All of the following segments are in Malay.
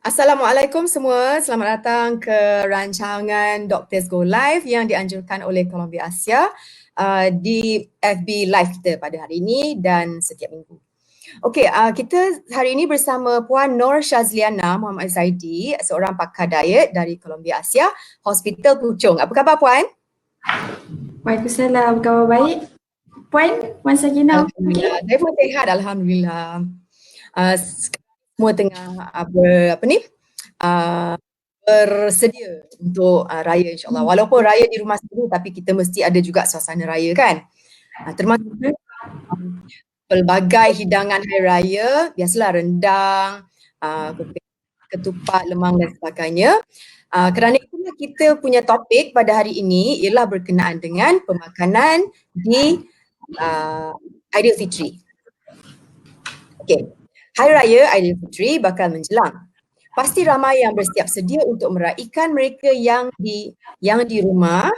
Assalamualaikum semua, selamat datang ke rancangan Doctors Go Live yang dianjurkan oleh Columbia Asia di FB Live kita pada hari ini dan setiap minggu. Okey, kita hari ini bersama Puan Nur Shazliana Muhammad Zaidi, seorang pakar diet dari Columbia Asia, Hospital Puchong. Apa khabar Puan? Waalaikumsalam, khabar baik? Puan Sakina, okey? Alhamdulillah, saya pun sihat, Alhamdulillah. Semua tengah uh, bersedia untuk raya insyaAllah. Walaupun raya di rumah sendiri tapi kita mesti ada juga suasana raya kan. Termasuk pelbagai hidangan hari raya, biasalah rendang, ketupat, lemang dan sebagainya. Kerana itulah kita punya topik pada hari ini ialah berkenaan dengan pemakanan di Aidilfitri. Okey, Hari Raya Aidilfitri bakal menjelang. Pasti ramai yang bersiap sedia untuk meraihkan mereka yang di rumah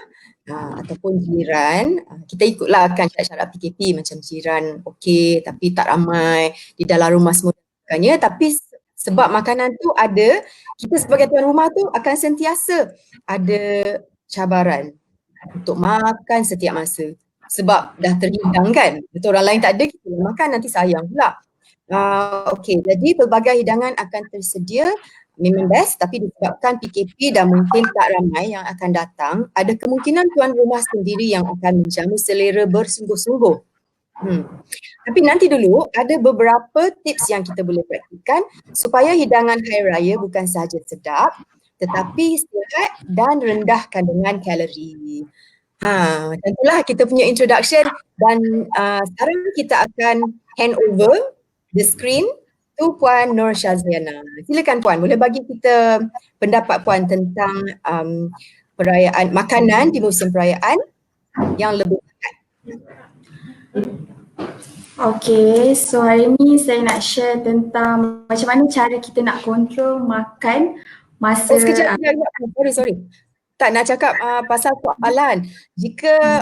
ataupun jiran. Kita ikutlah kan syarat-syarat PKP macam jiran okey tapi tak ramai, di dalam rumah semua sebagainya, tapi sebab makanan tu ada, kita sebagai tuan rumah tu akan sentiasa ada cabaran untuk makan setiap masa sebab dah terhidang kan. Betul, orang lain tak ada, kita makan nanti sayang pula. Okey, jadi pelbagai hidangan akan tersedia, memang best, tapi disebabkan PKP dan mungkin tak ramai yang akan datang, ada kemungkinan tuan rumah sendiri yang akan menjamu selera bersungguh-sungguh. Tapi nanti dulu ada beberapa tips yang kita boleh praktikkan supaya hidangan hari raya bukan sahaja sedap tetapi sihat dan rendah kandungan kalori. Macam itulah kita punya introduction dan sekarang kita akan hand over the screen to Puan Nur Shazliana. Silakan Puan, boleh bagi kita pendapat Puan tentang perayaan makanan di musim perayaan yang lebih sihat. Okey, so hari ni saya nak share tentang macam mana cara kita nak kontrol makan masa Sekejap. Sorry. Tak nak cakap pasal soalan. Jika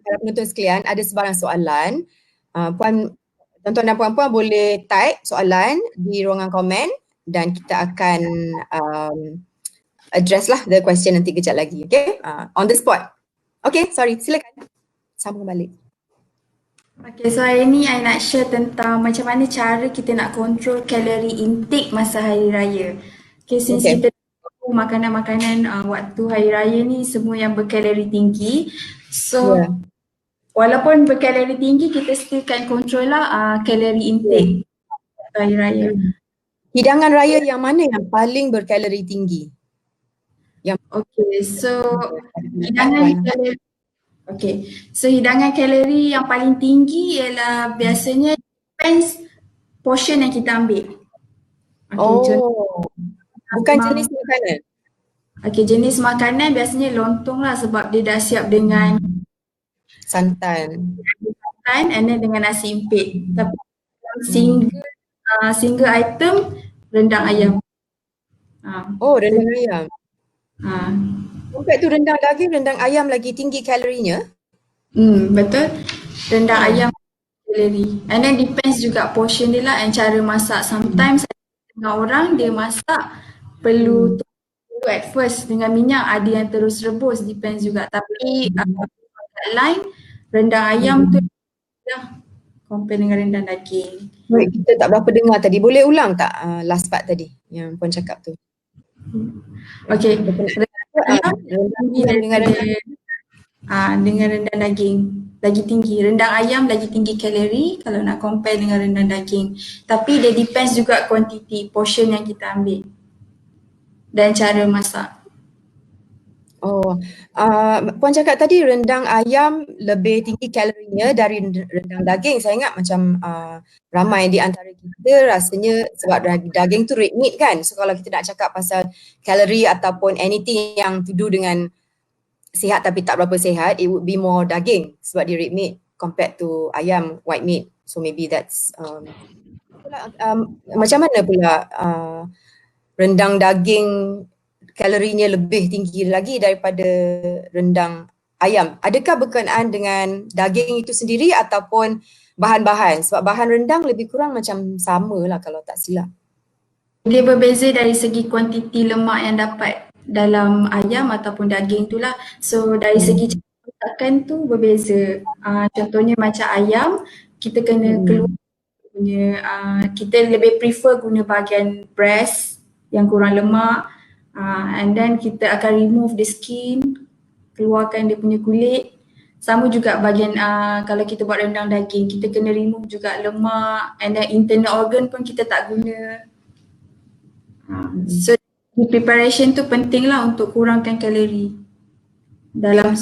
para penonton sekalian ada sebarang soalan, tuan-tuan dan puan-puan boleh type soalan di ruangan komen dan kita akan address lah the question nanti kejap lagi. Okay? On the spot. Okay, sorry. Silakan. Sambung balik. Okay, so hari ni I nak share tentang macam mana cara kita nak kontrol kalori intake masa hari raya. Okay, since kita tahu makanan-makanan waktu hari raya ni semua yang berkalori tinggi. So, walaupun berkalori tinggi, kita still kan control lah kalori intake hari raya. Hidangan raya yang mana yang paling berkalori tinggi? Okay, so hidangan kalori yang paling tinggi ialah biasanya depends portion yang kita ambil. Bukan jenis makanan. Okay, jenis makanan biasanya lontong lah sebab dia dah siap dengan santan and then dengan nasi impit. Tapi single item rendang ayam. Rendang ayam. Compared tu rendang daging, rendang ayam lagi tinggi kalorinya? Betul. Rendang ayam kalori. And then depends juga portion dia lah and cara masak. Sometimes dengan orang dia masak perlu at first dengan minyak, ada yang terus rebus, depends juga. Tapi lain rendang ayam tu lah compare dengan rendang daging. Baik, kita tak berapa dengar tadi. Boleh ulang tak last part tadi yang Puan cakap tu? Okay. Dengan rendang daging lagi tinggi. Rendang ayam lagi tinggi kalori kalau nak compare dengan rendang daging. Tapi dia depends juga quantity, portion yang kita ambil dan cara masak. Puan cakap tadi rendang ayam lebih tinggi kalorinya dari rendang daging. Saya ingat macam ramai di antara kita rasanya sebab daging tu red meat kan. So kalau kita nak cakap pasal kalori ataupun anything yang to do dengan sihat tapi tak berapa sihat, it would be more daging sebab dia red meat compared to ayam white meat. So maybe that's macam mana pula rendang daging kalorinya lebih tinggi lagi daripada rendang ayam. Adakah berkenaan dengan daging itu sendiri ataupun bahan-bahan? Sebab bahan rendang lebih kurang macam sama lah kalau tak silap. Dia berbeza dari segi kuantiti lemak yang dapat dalam ayam ataupun daging tu lah. So dari segi cara masakan tu berbeza. Contohnya macam ayam, kita kena keluar punya, kita lebih prefer guna bahagian breast yang kurang lemak, and then kita akan remove the skin, keluarkan dia punya kulit. Sama juga bahagian kalau kita buat rendang daging, kita kena remove juga lemak, and then internal organ pun kita tak guna. So preparation tu penting lah untuk kurangkan kalori dalam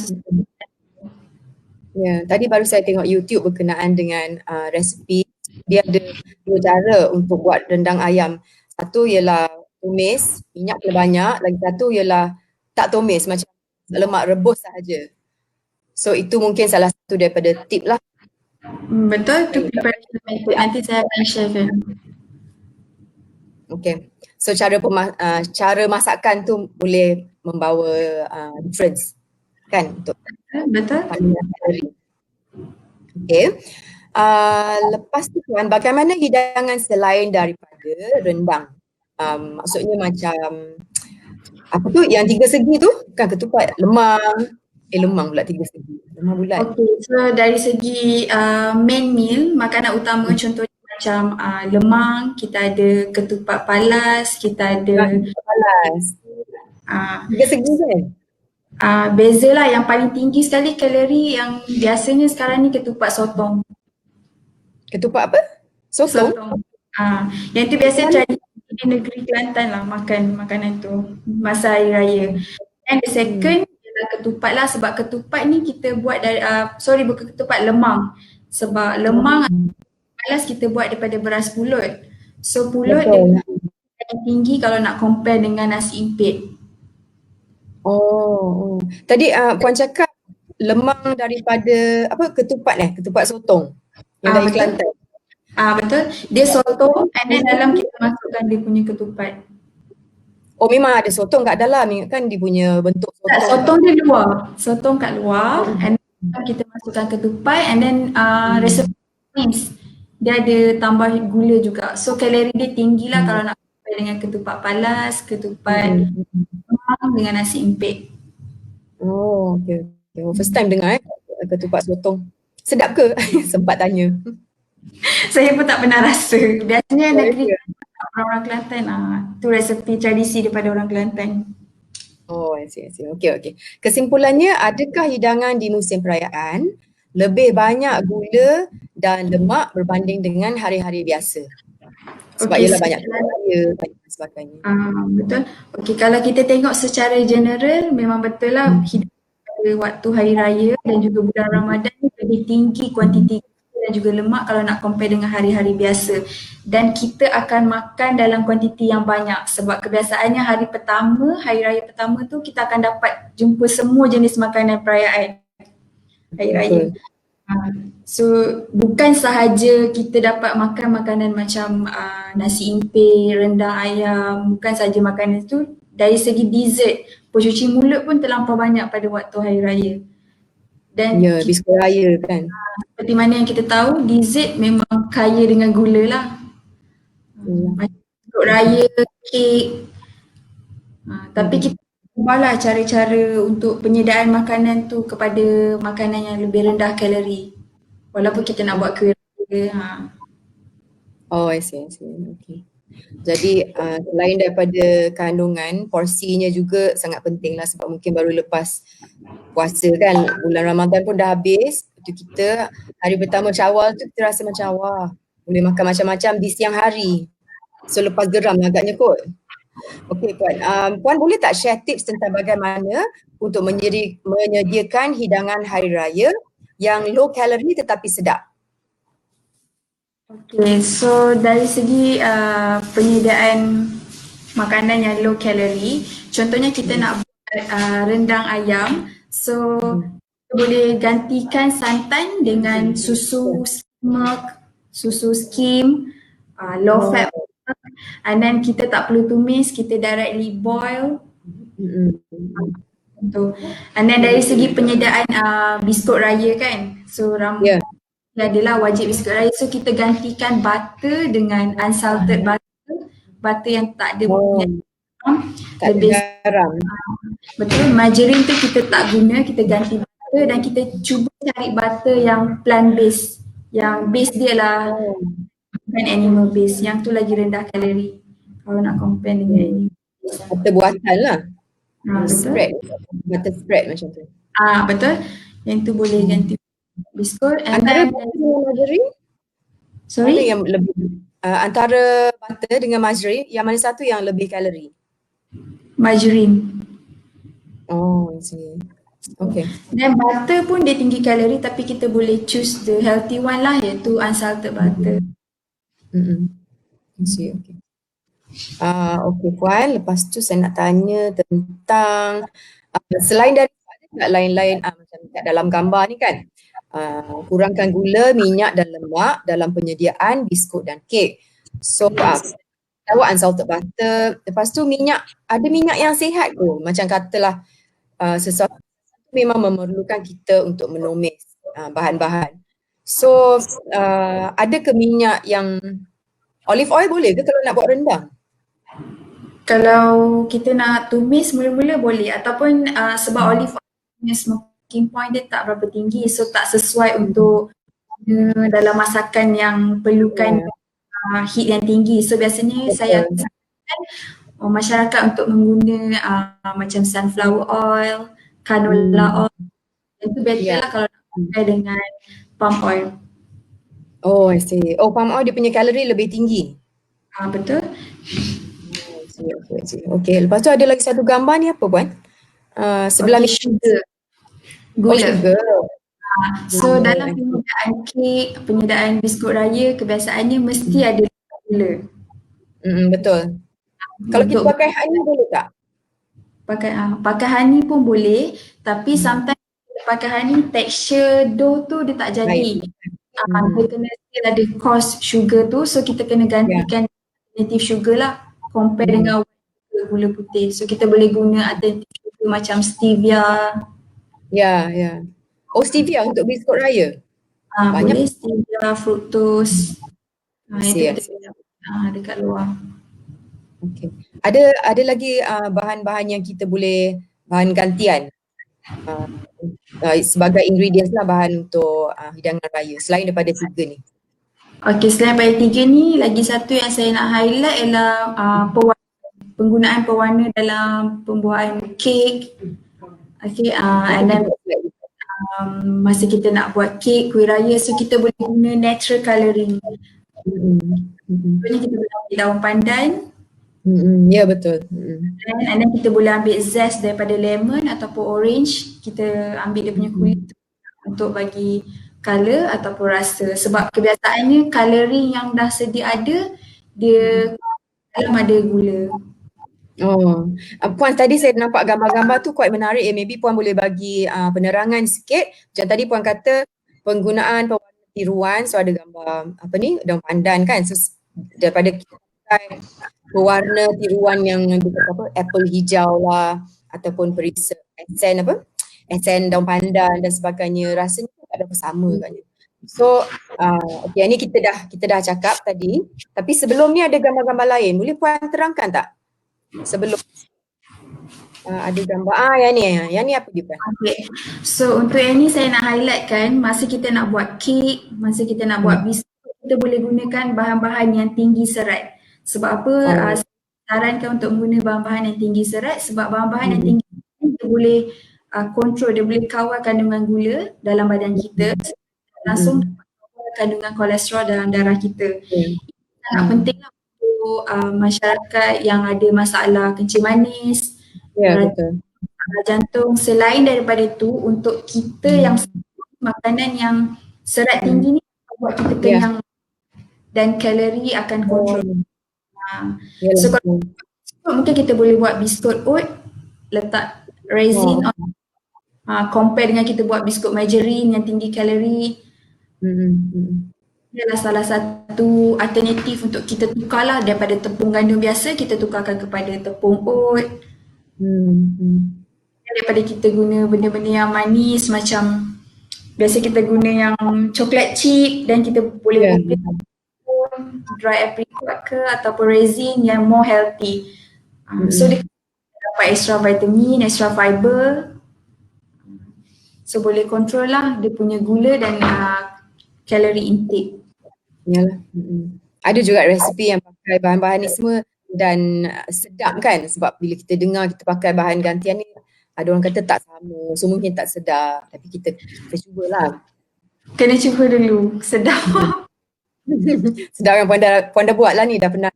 Ya, tadi baru saya tengok YouTube berkenaan dengan resipi. Dia ada dua cara untuk buat rendang ayam. Satu ialah tumis, minyak kena banyak. Lagi satu ialah tak tumis, macam lemak rebus sahaja. So itu mungkin salah satu daripada tip lah. betul tu preparation method. Nanti saya akan sharekan. Okay. So cara masakan tu boleh membawa difference kan untuk Betul. kandungan kalori. Okay. Lepas tu kan, bagaimana hidangan selain daripada rendang? Maksudnya macam apa tu yang tiga segi tu? Kan ketupat, lemang pula tiga segi. Lemang bulat. Okay, so dari segi main meal, makanan utama contohnya macam lemang, kita ada ketupat palas, kita ada Palas. Tiga segi kan? beza lah. Yang paling tinggi sekali kalori yang biasanya sekarang ni ketupat sotong. Ketupat apa? Sotong? Yang tu biasa tradisi di negeri Kelantan lah makan makanan tu masa hari raya. And the second ialah ketupat lah, sebab ketupat ni kita buat dari bukan ketupat, lemang. Sebab lemang palas kita buat daripada beras pulut. So pulut dia paling tinggi kalau nak compare dengan nasi impit. Oh. Tadi Puan cakap lemang daripada apa, ketupat sotong yang dari Betul. Kelantan. Betul. Dia sotong and then dalam kita masukkan dia punya ketupat. Oh, memang ada sotong kat dalam, kan dia punya bentuk sotong. Tak, sotong dia luar. Sotong kat luar and then kita masukkan ketupat and then resepi manis. Dia ada tambah gula juga. So kalori dia tinggi lah kalau nak compare dengan ketupat palas, ketupat lemang dengan nasi impit. Oh, okay. First time dengar ketupat sotong. Sedap ke? Sempat tanya. Saya pun tak pernah rasa. Biasanya negeri orang Kelantan tu resepi tradisi daripada orang Kelantan. Oh, I see. Okay. Kesimpulannya, adakah hidangan di musim perayaan lebih banyak gula dan lemak berbanding dengan hari-hari biasa? Sebab ialah banyak raya dan sebagainya. Betul. Okay, kalau kita tengok secara general, memang betul lah hidangan pada waktu hari raya dan juga bulan Ramadan lebih tinggi kuantiti dan juga lemak kalau nak compare dengan hari-hari biasa. Dan kita akan makan dalam kuantiti yang banyak sebab kebiasaannya hari raya pertama tu kita akan dapat jumpa semua jenis makanan perayaan hari raya. So bukan sahaja kita dapat makan makanan macam nasi impit, rendang ayam, bukan sahaja makanan itu, dari segi dessert, pencuci mulut pun terlampau banyak pada waktu hari raya. Dan biskut raya kan. Seperti mana yang kita tahu, dessert memang kaya dengan gula lah. Macam biskut raya, kek. Tapi kita ubahlah cara-cara untuk penyediaan makanan tu kepada makanan yang lebih rendah kalori. Walaupun kita nak buat kuih raya. Oh, I see. Okay. Jadi selain daripada kandungan, porsinya juga sangat penting lah sebab mungkin baru lepas puasa kan, bulan Ramadan pun dah habis. Itu kita hari pertama Syawal tu kita rasa macam wah, boleh makan macam-macam di siang hari. So lepas geram agaknya kot. Okey Puan, Puan boleh tak share tips tentang bagaimana untuk menyediakan hidangan hari raya yang low kalori tetapi sedap? Okay, so dari segi penyediaan makanan yang low kalori, contohnya kita nak buat rendang ayam, so kita boleh gantikan santan dengan susu milk, susu skim, low fat, and then kita tak perlu tumis, kita directly boil. And then dari segi penyediaan biskut raya kan, so adalah wajib biskut raya, so kita gantikan butter dengan unsalted butter butter yang tak ada Oh, tak ada lebih garam. betul. Margarine tu kita tak guna, kita ganti butter dan kita cuba cari butter yang plant based, yang base dia lah Oh, bukan animal base, yang tu lagi rendah kalori kalau nak compare dengan animal base. butter buatan lah. Betul. Spread. Butter spread macam tu. Betul. Yang tu boleh ganti biskut and Antara then butter dengan margarine, mana sorry, yang lebih antara butter dengan margarine, yang mana satu yang lebih kalori? margarine. Oh, I see. Okay. Dan butter pun dia tinggi kalori tapi kita boleh choose the healthy one lah, iaitu unsalted butter. I see, okay. Okay Puan, lepas tu saya nak tanya tentang selain dari ada lain-lain macam kat dalam gambar ni kan, kurangkan gula, minyak dan lemak dalam penyediaan biskut dan kek. So awak unsalted butter, lepas tu minyak, ada minyak yang sihat tu, macam katalah sesuatu memang memerlukan kita untuk menumis bahan-bahan. So ada ke minyak yang olive oil boleh ke kalau nak buat rendang? Kalau kita nak tumis mula-mula boleh, ataupun sebab olive oil punya smoking point dia tak berapa tinggi, so tak sesuai untuk dalam masakan yang perlukan heat yang tinggi. So biasanya saya sarankan masyarakat untuk mengguna macam sunflower oil, canola oil. Itu better lah kalau nak compare dengan palm oil. Oh, I see. Oh, palm oil dia punya kalori lebih tinggi. Betul. Okay, lepas tu ada lagi satu gambar ni apa Puan? Sebelah sugar. Gula. Sugar. So dalam penyediaan kek, penyediaan biskut raya, kebiasaannya mesti ada gula. Betul. Kalau kita pakai honey boleh tak? Pakai honey pun boleh, tapi sometimes pakai honey teksture dough tu dia tak jadi. Dia kena still ada coarse sugar tu, so kita kena gantikan alternative sugar lah, compare dengan gula putih. So kita boleh guna alternative sugar macam stevia. Ya. Oh, stevia untuk biskut raya? Boleh stevia, fructose. Itu dekat luar. Okay. Ada lagi bahan-bahan yang kita boleh, bahan gantian sebagai ingredients lah, bahan untuk hidangan raya selain daripada tiga ni? Okay, selain daripada tiga ni, lagi satu yang saya nak highlight ialah penggunaan pewarna dalam pembuatan kek. Okay, and then masa kita nak buat kek, kuih raya, so kita boleh guna natural colouring. Contohnya kita boleh ambil daun pandan. Ya, betul. And then kita boleh ambil zest daripada lemon ataupun orange. Kita ambil dia punya kulit untuk bagi colour ataupun rasa. Sebab kebiasaannya colouring yang dah sedia ada, dia dalam ada gula. Oh, Puan, tadi saya nampak gambar-gambar tu quite menarik. Maybe Puan boleh bagi penerangan sikit. Macam tadi Puan kata penggunaan pewarna tiruan, so ada gambar daun pandan kan. So daripada kita pakai pewarna tiruan yang apple hijau lah, ataupun perisa esen daun pandan dan sebagainya, rasanya tak ada apa sama kan. So okay, ni kita dah cakap tadi, tapi sebelum ni ada gambar-gambar lain. Boleh Puan terangkan tak? Sebelum ada gambar yang ni apa dia Puan? Okay. So untuk yang ni saya nak highlightkan, masa kita nak buat kek, masa kita nak buat biskut, kita boleh gunakan bahan-bahan yang tinggi serat. Sebab apa? Saya sarankan untuk menggunakan bahan-bahan yang tinggi serat, sebab bahan-bahan yang tinggi serat kita boleh kontrol, dia boleh kawal kandungan gula dalam badan kita, langsung kawal kandungan kolesterol dalam darah kita. Sangat penting lah untuk masyarakat yang ada masalah kencing manis, jantung. Selain daripada itu, untuk kita yang makanan yang serat tinggi ni buat kita kenyang dan kalori akan kontrol. So kalau mungkin kita boleh buat biskut oat, letak raisin compare dengan kita buat biskut margarine yang tinggi kalori. Adalah salah satu alternatif untuk kita tukarlah, daripada tepung gandum biasa kita tukarkan kepada tepung oat. Daripada kita guna benda-benda yang manis macam biasa kita guna yang coklat chip, dan kita boleh dry apricot ke ataupun raisin yang more healthy. So dia dapat extra vitamin, extra fiber. So boleh control lah dia punya gula dan calorie intake. Yalah. Ada juga resipi yang pakai bahan-bahan ni semua dan sedap kan, sebab bila kita dengar kita pakai bahan gantian ni ada orang kata tak sama, so mungkin tak sedap, tapi kita cubalah. Kena cuba dulu, sedap. Sedap yang puan dah buat lah ni, dah pernah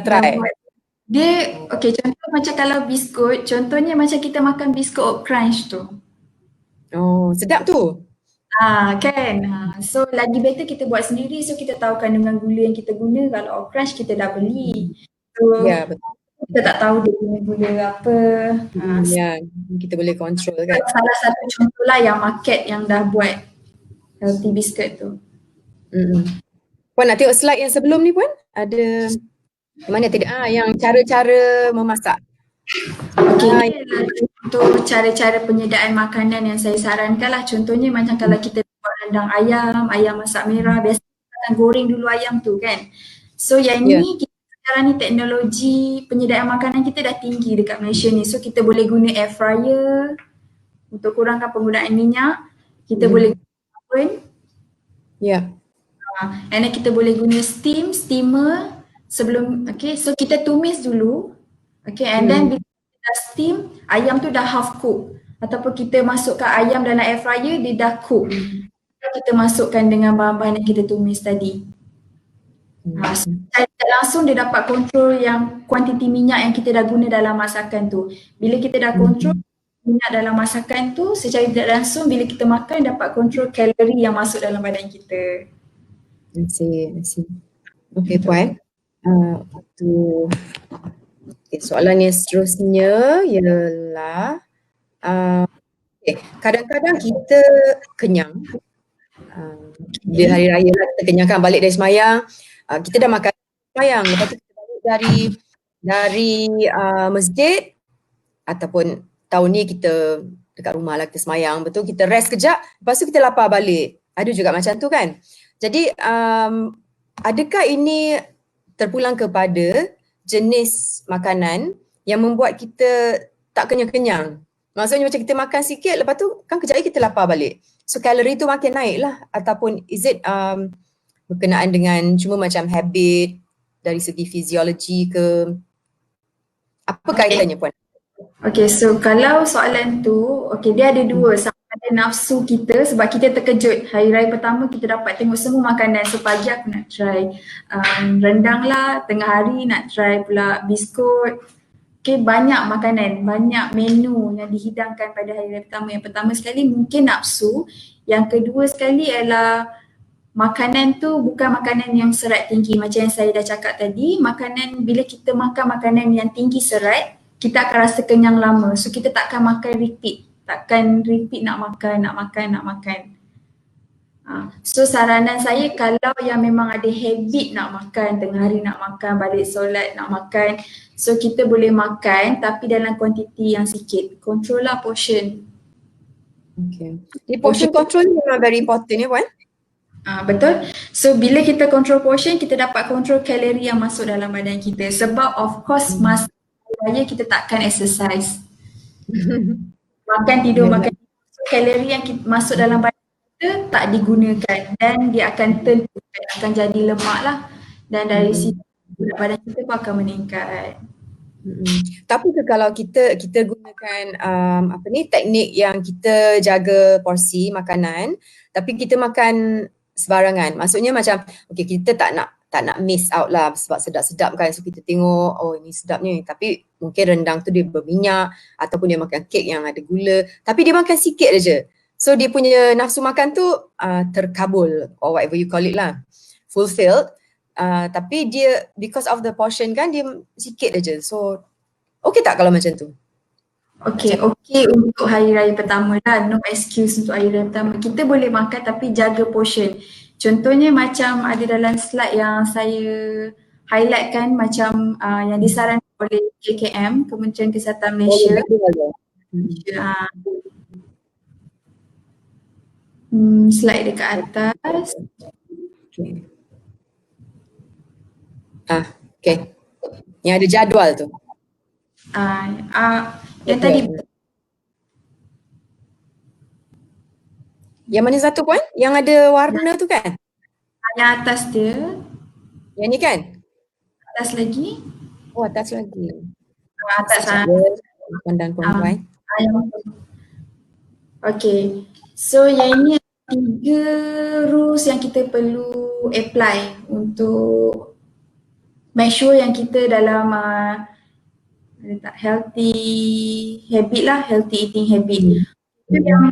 try. Dia, okay, contoh macam kalau biskut, contohnya macam kita makan biskut oat crunch tu. Oh, sedap tu. Kan. So lagi better kita buat sendiri, so kita tahu kandungan gula yang kita guna. Kalau oat crunch kita dah beli. So Ya, betul. kita tak tahu dia punya gula apa. Ya, kita boleh control kan. Salah satu contoh lah yang market yang dah buat healthy biscuit tu. Puan nak tengok slide yang sebelum ni Puan? Ada mana tidak? Yang cara-cara memasak. Okay, untuk cara-cara penyediaan makanan yang saya sarankan lah. Contohnya macam kalau kita buat rendang ayam, ayam masak merah, biasa kita akan goreng dulu ayam tu kan. So yang ni sekarang ni teknologi penyediaan makanan kita dah tinggi dekat Malaysia ni. So kita boleh guna air fryer untuk kurangkan penggunaan minyak. Kita boleh guna oven. And then kita boleh guna steamer sebelum, okay, so kita tumis dulu. Okay, and then bila kita dah steam, ayam tu dah half cook. Ataupun kita masukkan ayam dalam air fryer, dia dah cook. Kita masukkan dengan bahan-bahan yang kita tumis tadi. So, langsung dia dapat kontrol yang kuantiti minyak yang kita dah guna dalam masakan tu. Bila kita dah kontrol minyak dalam masakan tu, secara tidak langsung bila kita makan dapat kontrol kalori yang masuk dalam badan kita. I see. Okay Puan. Soalan yang seterusnya ialah kadang-kadang kita kenyang. Bila hari raya lah kita kenyang kan, balik dari semayang, kita dah makan semayang, lepas tu kita balik dari masjid ataupun tahun ni kita dekat rumah lah kita semayang, betul, kita rest kejap, lepas tu kita lapar balik. Ada juga macam tu kan. Jadi adakah ini terpulang kepada jenis makanan yang membuat kita tak kenyang-kenyang? Maksudnya macam kita makan sikit, lepas tu kan kejap lagi kita lapar balik. So kalori tu makin naik lah, ataupun is it berkenaan dengan cuma macam habit dari segi fiziologi ke? Apa kaitannya Puan? Okay, so kalau soalan tu, okay, dia ada dua. Sama ada nafsu kita sebab kita terkejut. Hari raya pertama kita dapat tengok semua makanan. So pagi aku nak try rendang lah, tengah hari nak try pula biskut. Okay, banyak makanan, banyak menu yang dihidangkan pada hari raya pertama. Yang pertama sekali mungkin nafsu. Yang kedua sekali ialah makanan tu bukan makanan yang serat tinggi. Macam yang saya dah cakap tadi, makanan bila kita makan makanan yang tinggi serat, kita akan rasa kenyang lama. So kita takkan makan repeat. Takkan repeat nak makan. So saranan saya kalau yang memang ada habit nak makan, tengah hari nak makan, balik solat nak makan, so kita boleh makan tapi dalam kuantiti yang sikit. Control lah portion. Okay. Jadi portion control ni memang very important ya Puan? Betul. So bila kita control portion, kita dapat control kalori yang masuk dalam badan kita. Sebab of course masa raya kita takkan exercise. Makan tidur, makan tidur. So, kalori yang masuk dalam badan kita tak digunakan dan dia akan akan jadi lemak lah. Dan dari situ badan kita pun akan meningkat. Tapi kalau kita gunakan teknik yang kita jaga porsi makanan tapi kita makan sebarangan. Maksudnya macam kita tak nak miss out lah sebab sedap-sedap kan. So kita tengok ini sedap ni, tapi mungkin rendang tu dia berminyak ataupun dia makan kek yang ada gula tapi dia makan sikit aja. So dia punya nafsu makan tu terkabul or whatever you call it lah, fulfilled. Tapi dia because of the portion kan dia sikit aja. So okey tak kalau macam tu? Okay untuk hari raya pertama lah, no excuse untuk hari raya pertama. Kita boleh makan tapi jaga portion. Contohnya macam ada dalam slide yang saya highlight kan, macam yang disarankan oleh KKM, Kementerian Kesihatan Malaysia. Slide dekat atas. Okay. Yang ada jadual tu. Yang tadi yang mana satu Puan? Yang ada warna tu kan? yang atas dia, Yang ni kan? atas lagi. Oh, atas lagi. Atas Sekejap ya, tuan dan puan-puan. Okay. So yang ini 3 rules yang kita perlu apply untuk make sure yang kita dalam healthy habit lah, healthy eating habit. Itu yang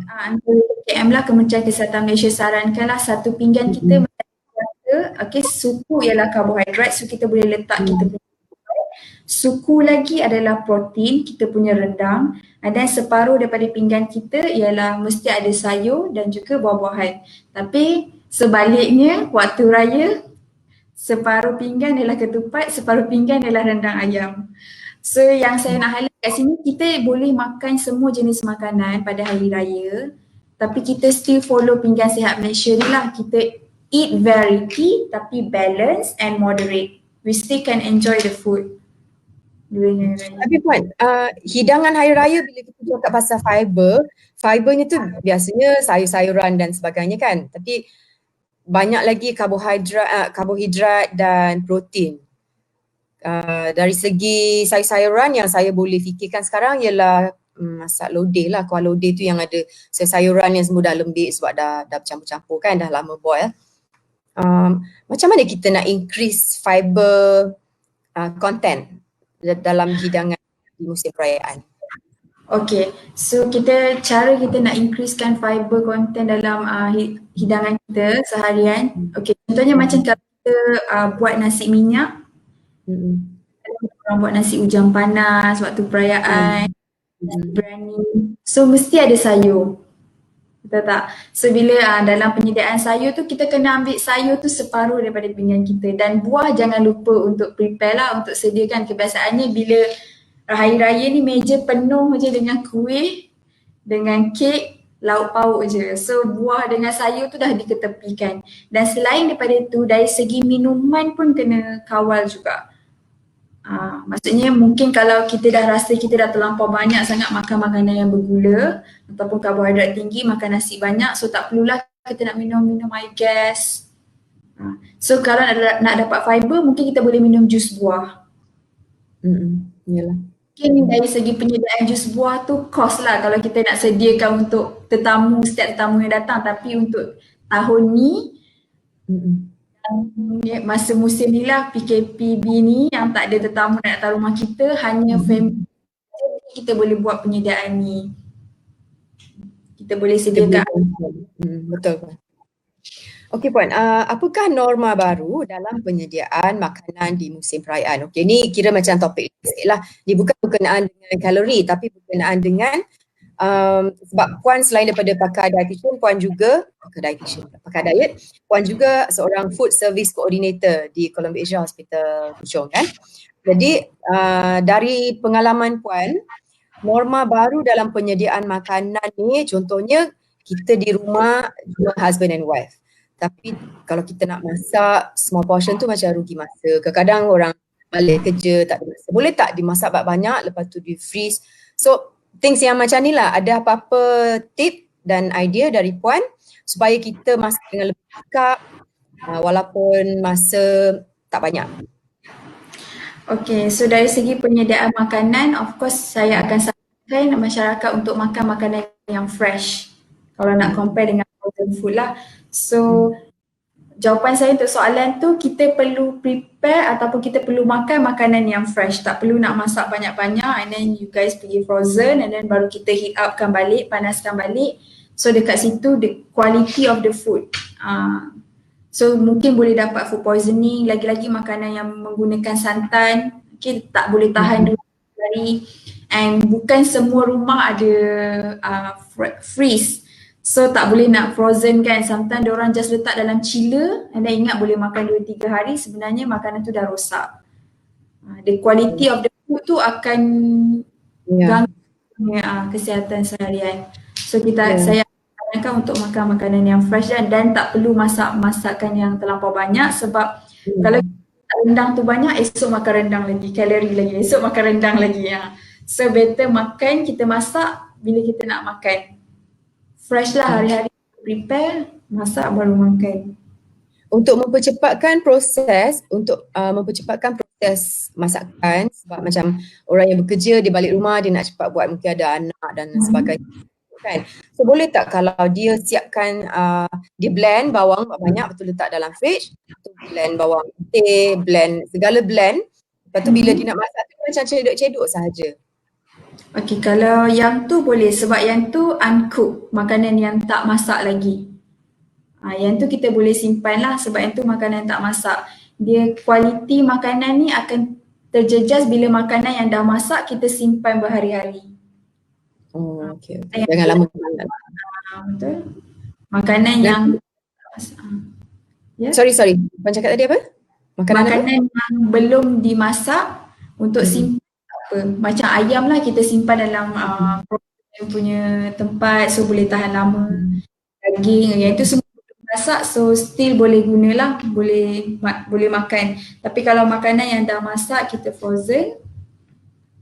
KM lah, Kementerian Kesihatan Malaysia sarankan lah satu pinggan kita suku ialah karbohidrat, so kita boleh letak kita punya suku lagi adalah protein, kita punya rendang, dan separuh daripada pinggan kita ialah mesti ada sayur dan juga buah-buahan. Tapi sebaliknya waktu raya separuh pinggan ialah ketupat, separuh pinggan ialah rendang ayam. So yang saya nak highlight kat sini, kita boleh makan semua jenis makanan pada hari raya, tapi kita still follow pinggan sihat Malaysia ni lah. Kita eat variety tapi balance and moderate. We still can enjoy the food. Tapi Puan, hidangan hari raya bila kita cakap pasal fibernya tu biasanya sayur-sayuran dan sebagainya kan, tapi banyak lagi karbohidrat dan protein. Dari segi sayur-sayuran yang saya boleh fikirkan sekarang ialah masak lodeh lah. Kuah lodeh tu yang ada sayur-sayuran yang semua dah lembik sebab dah bercampur-campur kan, dah lama boil. Macam mana kita nak increase fiber content dalam hidangan di musim perayaan? Okay, so cara kita nak increasekan fiber content dalam hidangan kita seharian. Okay, contohnya macam kalau kita buat nasi minyak, orang buat nasi ujang panas waktu perayaan, biryani, so mesti ada sayur. Betul tak? So bila dalam penyediaan sayur tu, kita kena ambil sayur tu separuh daripada pinggan kita, dan buah jangan lupa untuk prepare lah, untuk sediakan. Kebiasaannya bila hari raya ni meja penuh je dengan kuih, dengan kek, lauk pauk je. So buah dengan sayur tu dah diketepikan. Dan selain daripada tu, dari segi minuman pun kena kawal juga. Maksudnya mungkin kalau kita dah rasa kita dah terlampau banyak sangat makan makanan yang bergula ataupun karbohidrat tinggi, makan nasi banyak, so tak perlulah kita nak minum air gas. So kalau nak dapat fiber, mungkin kita boleh minum jus buah. Yalah. Mungkin dari segi penyediaan jus buah tu cost lah kalau kita nak sediakan untuk setiap tetamu yang datang, tapi untuk tahun ni masa musim ni lah, PKPB ni yang tak ada tetamu nak datang rumah kita, hanya family, kita boleh buat penyediaan ni. Kita boleh sediakan. Betul Puan. Okey Puan, apakah norma baru dalam penyediaan makanan di musim perayaan? Okey, ni kira macam topik sikit lah. Dia bukan berkenaan dengan kalori, tapi berkenaan dengan sebab Puan selain daripada pakar dietitian, Puan juga pakar diet, Puan juga seorang food service coordinator di Columbia Asia Hospital Puchong kan. Jadi dari pengalaman Puan, norma baru dalam penyediaan makanan ni, contohnya kita di rumah dua husband and wife, tapi kalau kita nak masak small portion tu macam rugi masa. Kadang-kadang orang balik kerja tak ada masa. Boleh tak dimasak banyak lepas tu di freeze? So things yang macam ni lah, ada apa-apa tip dan idea dari Puan supaya kita masak dengan lebih cekap walaupun masa tak banyak? Okay, so dari segi penyediaan makanan, of course saya akan sarankan masyarakat untuk makan makanan yang fresh kalau nak compare dengan frozen food lah. So jawapan saya untuk soalan tu, kita perlu prepare ataupun kita perlu makan makanan yang fresh. Tak perlu nak masak banyak-banyak and then you guys pergi frozen and then baru kita heat upkan balik, panaskan balik. So dekat situ the quality of the food. So mungkin boleh dapat food poisoning, lagi-lagi makanan yang menggunakan santan, okay, tak boleh tahan 2 hari. And bukan semua rumah ada freeze. So tak boleh nak frozen kan, sometimes diorang just letak dalam chiller and then ingat boleh makan 2-3 hari, sebenarnya makanan tu dah rosak. The quality of the food tu akan ganggu kesihatan seharian. So saya sarankan untuk makan makanan yang fresh dan tak perlu masakan yang terlampau banyak, sebab kalau kita rendang tu banyak, esok makan rendang lagi, kalori lagi, esok makan rendang lagi. Ya. So better makan, kita masak bila kita nak makan. Fresh lah hari-hari prepare, masak baru makan. Untuk mempercepatkan proses, masakan, sebab macam orang yang bekerja di balik rumah, dia nak cepat buat, mungkin ada anak dan sebagainya kan. So boleh tak kalau dia siapkan, dia blend bawang banyak, betul letak dalam fridge, blend bawang putih, blend segala blend, lepas tu bila dia nak masak tu macam cedok-cedok sahaja. Okey, kalau yang tu boleh sebab yang tu uncooked, makanan yang tak masak lagi. Yang tu kita boleh simpan lah sebab yang tu makanan tak masak. Dia kualiti makanan ni akan terjejas bila makanan yang dah masak kita simpan berhari-hari. Oh, okey. Jangan lama sangat. Betul. Makanan yang Ya? Sorry. Puan cakap tadi apa? Makanan yang belum dimasak untuk simpan apa. Macam ayam lah kita simpan dalam punya tempat so boleh tahan lama. Daging, yang itu semua belum masak so still boleh gunalah, boleh makan. Tapi kalau makanan yang dah masak kita frozen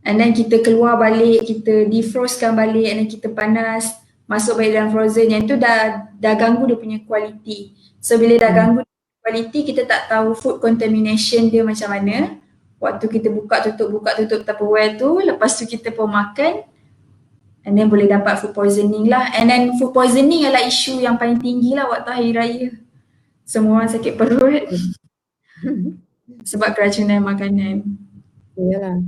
and then kita keluar balik, kita defrostkan balik and then kita panas, masuk balik dalam frozen, yang tu dah ganggu dia punya kualiti. So bila dah ganggu kualiti, kita tak tahu food contamination dia macam mana. Waktu kita buka tutup Tupperware tu, lepas tu kita pun makan and then boleh dapat food poisoning lah. And then food poisoning adalah isu yang paling tinggi lah waktu Hari Raya. Semua orang sakit perut sebab keracunan makanan. Yalah.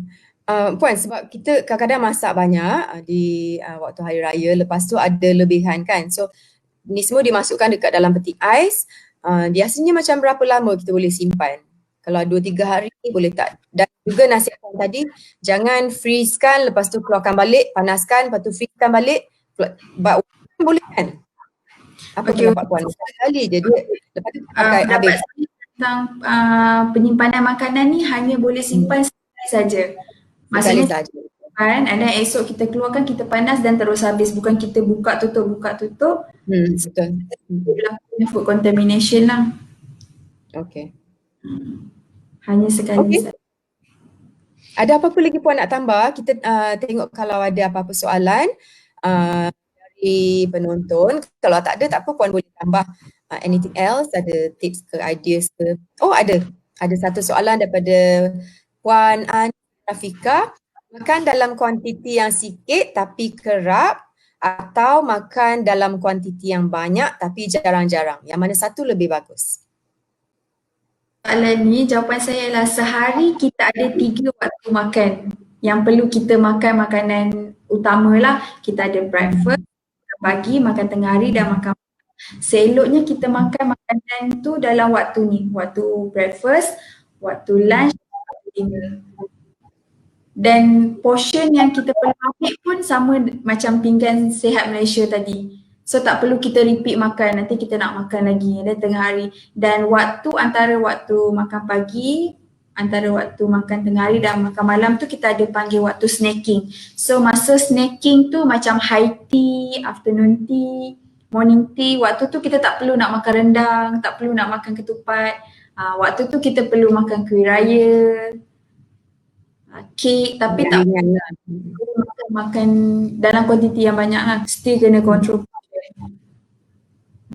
Puan, sebab kita kadang-kadang masak banyak di waktu Hari Raya, lepas tu ada lebihan kan. So ni semua dimasukkan dekat dalam peti ais. Biasanya macam berapa lama kita boleh simpan? Kalau 2-3 hari boleh tak? Dan juga nasihatkan tadi, jangan freeze-kan, lepas tu keluarkan balik, panaskan, lepas tu freeze-kan balik. Boleh kan? Apa pendapat Puan? Sekali je dia, lepas tu pakai habis. Tentang penyimpanan makanan ni hanya boleh simpan sekali saja. Maksudnya simpan, and then esok kita keluarkan, kita panas dan terus habis. Bukan kita buka tutup. Betul. Berlakunya food contamination lah. Okay. Hanya sekali saja. Ada apa-apa lagi Puan nak tambah? Kita tengok kalau ada apa-apa soalan dari penonton. Kalau tak ada, tak apa, Puan boleh tambah anything else, ada tips ke, ideas ke. Oh, ada satu soalan daripada Puan Rafika. Makan dalam kuantiti yang sikit tapi kerap, atau makan dalam kuantiti yang banyak tapi jarang-jarang? Yang mana satu lebih bagus? Soalan ni jawapan saya ialah sehari kita ada 3 waktu makan yang perlu kita makan makanan utama lah. Kita ada breakfast, makan pagi, makan tengah hari dan makan malam. Seeloknya kita makan makanan tu dalam waktu ni, waktu breakfast, waktu lunch, waktu dinner. Dan portion yang kita perlu ambil pun sama macam pinggan sihat Malaysia tadi. So tak perlu kita repeat makan, nanti kita nak makan lagi dan tengah hari. Dan antara waktu makan pagi, antara waktu makan tengah hari dan makan malam tu kita ada panggil waktu snacking. So masa snacking tu macam high tea, afternoon tea, morning tea, waktu tu kita tak perlu nak makan rendang, tak perlu nak makan ketupat. Waktu tu kita perlu makan kuih raya, kek, tapi tak perlu makan dalam kuantiti yang banyak lah. Still kena control.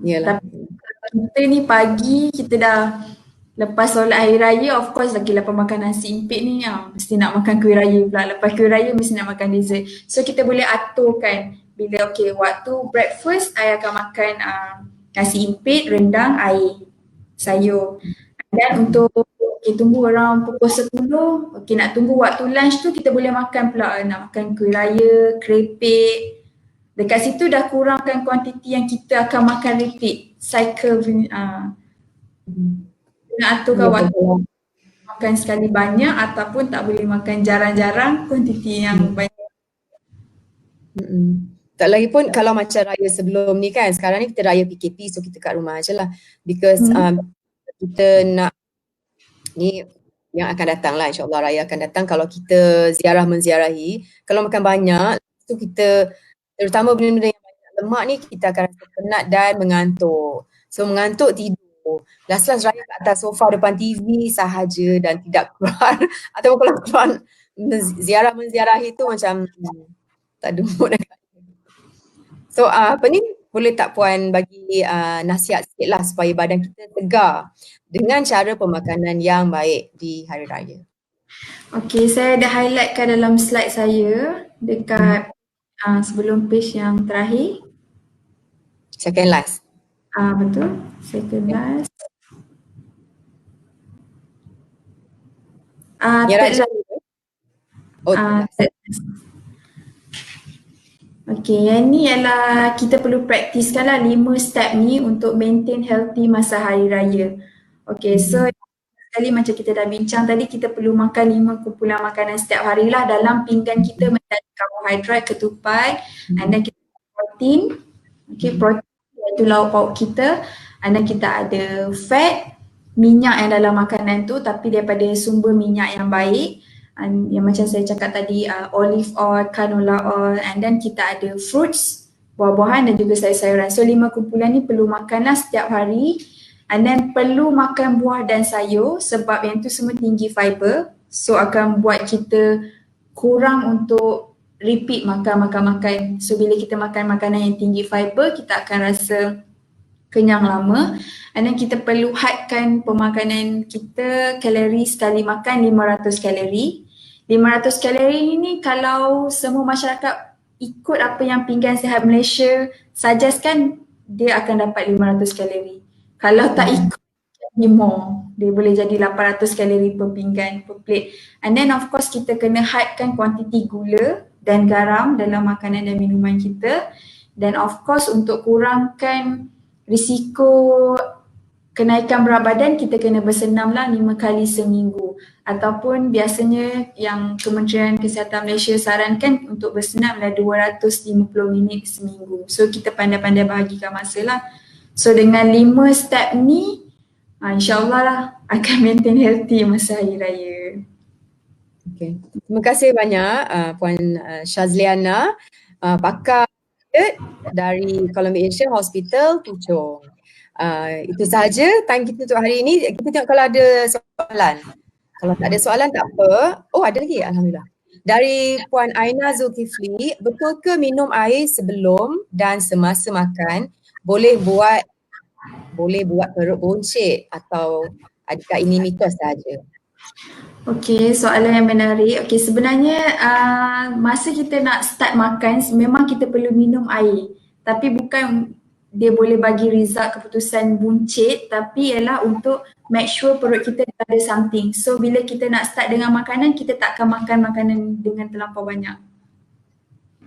Yalah. Tapi kita ni pagi kita dah lepas solat Hari Raya, of course lagi lepas makan nasi impit ni mesti nak makan kuih raya pula. Lepas kuih raya mesti nak makan dessert. So kita boleh aturkan bila waktu breakfast I akan makan nasi impit, rendang, air, sayur. Dan untuk tunggu around pukul 10, nak tunggu waktu lunch tu kita boleh makan pula, nak makan kuih raya, kerepek. Dekat situ dah kurangkan kuantiti yang kita akan makan repeat. Cycle nak aturkan waktu makan sekali banyak ataupun tak boleh makan jarang-jarang kuantiti yang banyak. Tak lagi pun kalau macam raya sebelum ni kan, sekarang ni kita raya PKP, so kita kat rumah je lah. Because kita nak ni yang akan datang lah, insyaAllah raya akan datang, kalau kita menziarahi, kalau makan banyak tu kita, terutama benda-benda yang banyak lemak ni, kita akan rasa penat dan mengantuk. So mengantuk tidur. last raya kat atas sofa depan TV sahaja dan tidak keluar ataupun kalau keluar menziarahi tu macam tak ada mood nak. So apa ni, boleh tak Puan bagi nasihat sikit lah supaya badan kita tegar dengan cara pemakanan yang baik di Hari Raya. Okey, saya dah highlightkan dalam slide saya dekat sebelum page yang terakhir. Second last. Betul, second last. Third last. Oh, third last. Okey, yang ni ialah kita perlu praktiskan lah 5 step ni untuk maintain healthy masa Hari Raya. Okey, so sekali macam kita dah bincang tadi, kita perlu makan 5 kumpulan makanan setiap hari lah. Dalam pinggan kita mesti ada karbohidrat, ketupat, and then kita ada protein. Okey, protein iaitu lauk pauk kita, and then kita ada fat, minyak yang dalam makanan tu tapi daripada sumber minyak yang baik. Yang macam saya cakap tadi, olive oil, canola oil, and then kita ada fruits, buah-buahan dan juga sayur-sayuran. So 5 kumpulan ni perlu makanlah setiap hari, and then perlu makan buah dan sayur sebab yang tu semua tinggi fiber. So akan buat kita kurang untuk repeat makan. So bila kita makan makanan yang tinggi fiber, kita akan rasa kenyang lama, and then kita perlu hadkan pemakanan kita, kalori sekali makan 500 kalori. 500 kalori ni kalau semua masyarakat ikut apa yang Pinggan Sihat Malaysia suggestkan, dia akan dapat 500 kalori. Kalau tak ikut, jadi more. Dia boleh jadi 800 kalori per pinggan, per plate. And then of course kita kena hadkan kuantiti gula dan garam dalam makanan dan minuman kita. Dan of course untuk kurangkan risiko kenaikan berat badan, kita kena bersenam lah 5 kali seminggu. Ataupun biasanya yang Kementerian Kesihatan Malaysia sarankan untuk bersenam adalah 250 minit seminggu. So kita pandai-pandai bahagikan masa lah. So dengan 5 step ni, insyaAllah lah akan maintain healthy masa Hari Raya. Okay. Terima kasih banyak Puan Shazliana, pakar dari Columbia Asian Hospital Puchong. Itu sahaja time kita untuk hari ini. Kita tengok kalau ada soalan. Kalau tak ada soalan tak apa. Oh, ada lagi, Alhamdulillah. Dari Puan Aina Zulkifli, betul ke minum air sebelum dan semasa makan boleh buat perut buncit, atau adakah ini mitos sahaja? Okey, soalan yang menarik. Okey, sebenarnya masa kita nak start makan memang kita perlu minum air. Tapi bukan dia boleh bagi result keputusan buncit, tapi ialah untuk make sure perut kita ada something. So bila kita nak start dengan makanan, kita tak akan makan makanan dengan terlampau banyak.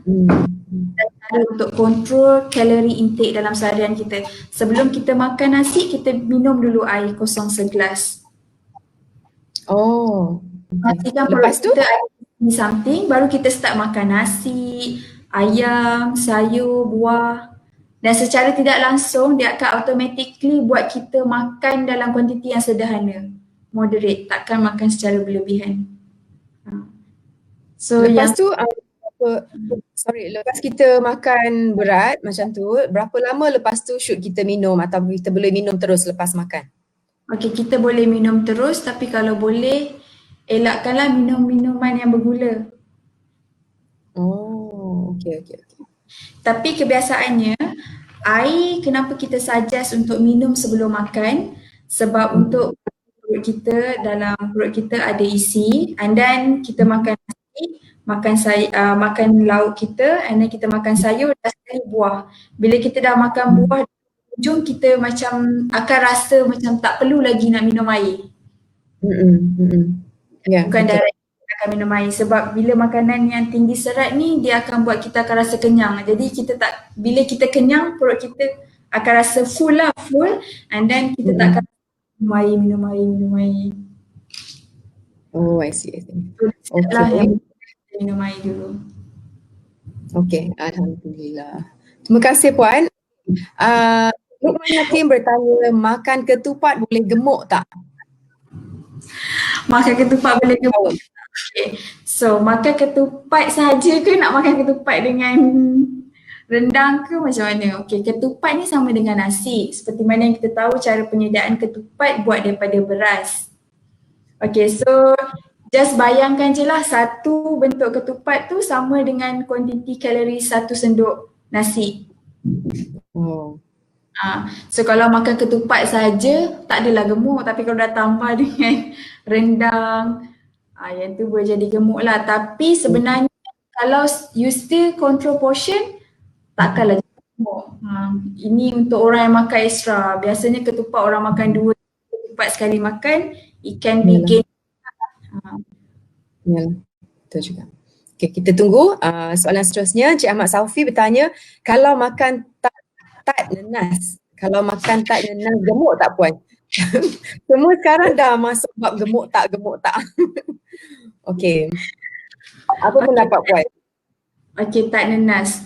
Dan cara untuk kontrol kalori intake dalam seharian kita. Sebelum kita makan nasi, kita minum dulu air kosong segelas. Oh. Pastikan perut kita ada something, baru kita start makan nasi, ayam, sayur, buah. Dan secara tidak langsung dia akan automatically buat kita makan dalam kuantiti yang sederhana, moderate, takkan makan secara berlebihan. So lepas tu lepas kita makan berat macam tu, berapa lama lepas tu should kita minum, atau kita boleh minum terus lepas makan? Okey, kita boleh minum terus, tapi kalau boleh elakkanlah minum minuman yang bergula. Oh, okey. Tapi kebiasaannya air kenapa kita suggest untuk minum sebelum makan, sebab untuk perut kita, dalam perut kita ada isi, and then kita makan nasi, makan lauk kita, and then kita makan sayur dan sekali buah. Bila kita dah makan buah, ujung kita macam akan rasa macam tak perlu lagi nak minum air. Yeah, bukan direct akan minum air, sebab bila makanan yang tinggi serat ni dia akan buat kita akan rasa kenyang. Jadi bila kita kenyang, perut kita akan rasa full, and then kita tak akan minum air. Oh, I see. Okay. Minum air dulu. Okay, Alhamdulillah. Terima kasih Puan. Lukman Hakim bertanya, makan ketupat boleh gemuk tak? Makan ketupat boleh gemuk. Okay. So makan ketupat sahaja ke nak makan ketupat dengan Rendang ke macam mana? Okey, ketupat ni sama dengan nasi. Seperti mana yang kita tahu cara penyediaan ketupat buat daripada beras. Okey, so just bayangkan je lah satu bentuk ketupat tu sama dengan kuantiti kalori satu sendok nasi. Oh. So kalau makan ketupat saja tak adalah gemuk, tapi kalau dah tambah dengan rendang, yang tu boleh jadi gemuk lah. Tapi sebenarnya kalau you still control portion, takkanlah jadi gemuk. Ini untuk orang yang makan extra. Biasanya ketupat orang makan 2 ketupat sekali makan, it can be Yalah. gain. Yalah, betul juga. Okay, kita tunggu soalan seterusnya. Cik Ahmad Saufi bertanya, kalau makan tak nenas, kalau makan tak nenas gemuk tak puan? Semua sekarang dah masuk bab gemuk tak. Okey. Apa pendapat puan? Okey, tak nenas.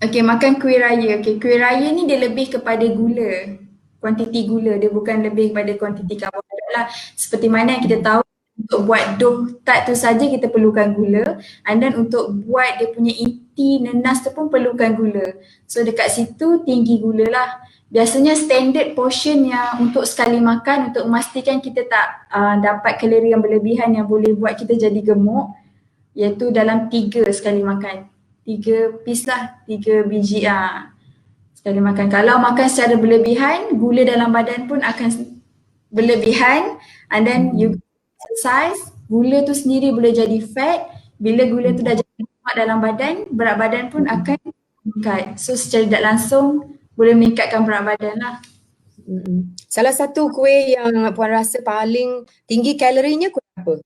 Okey, makan kuih raya. Okey, kuih raya ni dia lebih kepada gula. Kuantiti gula, dia bukan lebih kepada kuantiti karbohidrat lah. Seperti mana yang kita tahu, untuk buat dough tart tu saja kita perlukan gula, and then untuk buat dia punya inti nenas tu pun perlukan gula. So dekat situ tinggi gula lah. Biasanya standard portion yang untuk sekali makan untuk memastikan kita tak dapat kalori yang berlebihan yang boleh buat kita jadi gemuk, iaitu dalam 3 sekali makan. 3 piece lah, 3 biji sekali makan. Kalau makan secara berlebihan, gula dalam badan pun akan berlebihan, and then you exercise, gula tu sendiri boleh jadi fat. Bila gula tu dah jadi lemak dalam badan, berat badan pun akan meningkat. So secara tak langsung boleh meningkatkan berat badan lah. Salah satu kuih yang puan rasa paling tinggi kalorinya kuih apa?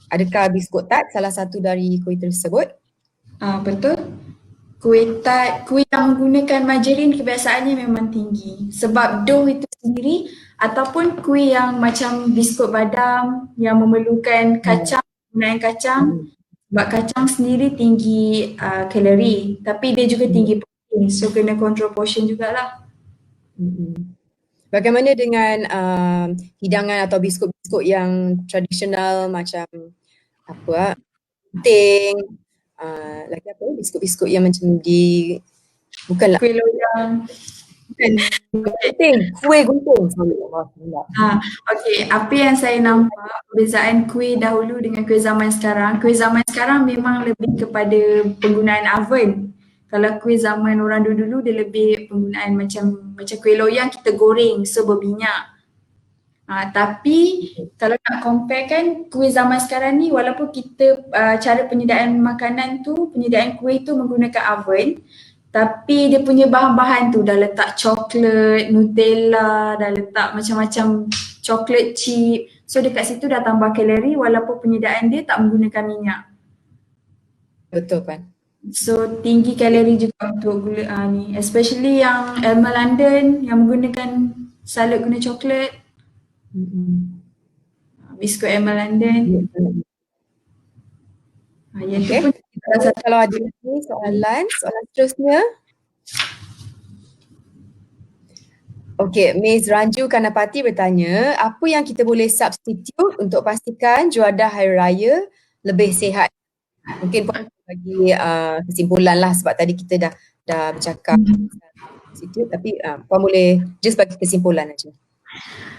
Adakah biskut tart salah satu dari kuih tersebut? Betul. Kuih tart, kuih yang menggunakan margarin kebiasaannya memang tinggi. Sebab dough itu sendiri ataupun kuih yang macam biskut badam yang memerlukan kacang, penggunaan kacang. Sebab kacang sendiri tinggi kalori, tapi dia juga tinggi protein. So kena control portion jugalah. Bagaimana dengan hidangan atau biskut-biskut yang tradisional macam apa, puting, lagi apa, biskut-biskut yang macam bukanlah Kuih loyang. kuih gunting. Okey, apa yang saya nampak perbezaan kuih dahulu dengan kuih zaman sekarang memang lebih kepada penggunaan oven. Kalau kuih zaman orang dulu dia lebih penggunaan macam kuih loyang kita goreng, so berminyak. Tapi kalau nak compare kan kuih zaman sekarang ni, walaupun kita cara penyediaan makanan tu, penyediaan kuih tu menggunakan oven, tapi dia punya bahan-bahan tu dah letak coklat, Nutella, dah letak macam-macam coklat chip. So dekat situ dah tambah kalori walaupun penyediaan dia tak menggunakan minyak. Betul kan? So tinggi kalori juga untuk gula ni, especially yang Elmer London yang menggunakan salad guna coklat. Biskut Elmer London. Yang tu pun kalau ada lagi soalan seterusnya. Okey, Ms. Ranju Kanapati bertanya, apa yang kita boleh substitute untuk pastikan juadah Hari Raya lebih sihat? Mungkin puan bagi kesimpulan lah sebab tadi kita dah bercakap substitute, tapi puan boleh just bagi kesimpulan aja.